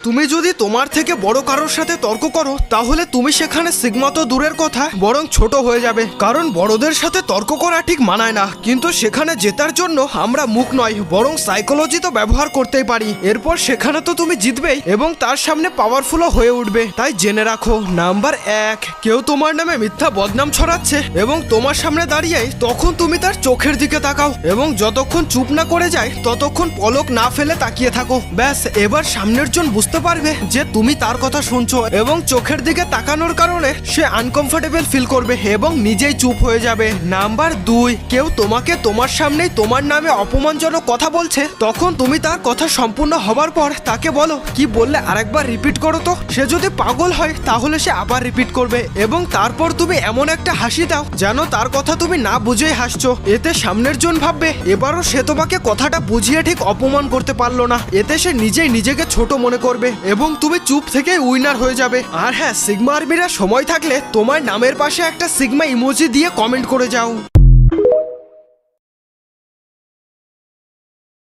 তুমি যদি তোমার থেকে বড় কারোর সাথে তর্ক করো তাহলে তুমি সেখানে সিগমা তো দূরের কথা বরং ছোট হয়ে যাবে, কারণ বড়দের সাথে তর্ক করা ঠিক মানায় না। কিন্তু সেখানে জেতার জন্য আমরা মুখ নয় বরং সাইকোলজি তো ব্যবহার করতেই পারি। এরপর সেখানে তো তুমি জিতবেই এবং তার সামনে পাওয়ারফুলও হয়ে উঠবে। তাই জেনে রাখো, নাম্বার 1, কেউ তোমার নামে মিথ্যা বদনাম ছড়াচ্ছে এবং তোমার সামনে দাঁড়িয়ে তখন তুমি তার চোখের দিকে তাকাও এবং যতক্ষণ চুপ না করে যায় ততক্ষণ পলক না ফেলে তাকিয়ে থাকো। ব্যাস, এবার সামনের জন বুঝতে পারবে যে তুমি তার কথা শুনছো এবং চোখের দিকে তাকানোর কারণে সে আনকমফোর্টেবল ফিল করবে এবং নিজেই চুপ হয়ে যাবে। নাম্বার 2, কেউ তোমাকে তোমার সামনেই তোমার নামে অপমানজনক কথা বলছে, তখন তুমি তার কথা সম্পূর্ণ হবার পর তাকে বলো, কি বললে আরেকবার রিপিট করো তো। সে যদি পাগল হয় তাহলে সে আবার রিপিট করবে এবং তারপর তুমি এমন একটা হাসি দাও যেন তার কথা তুমি না বুঝেই হাসছো। এতে সামনের জন ভাববে এবারও সে তোমাকে কথাটা বুঝিয়ে ঠিক অপমান করতে পারলো না। এতে সে নিজেই নিজেকে ছোট মনে করবে এবং তুমি চুপ থেকে উইনার হয়ে যাবে। আর হ্যাঁ, সিগমা আর্মিরা সময় থাকলে তোমার নামের পাশে একটা সিগমা ইমোজি দিয়ে কমেন্ট করে যাও।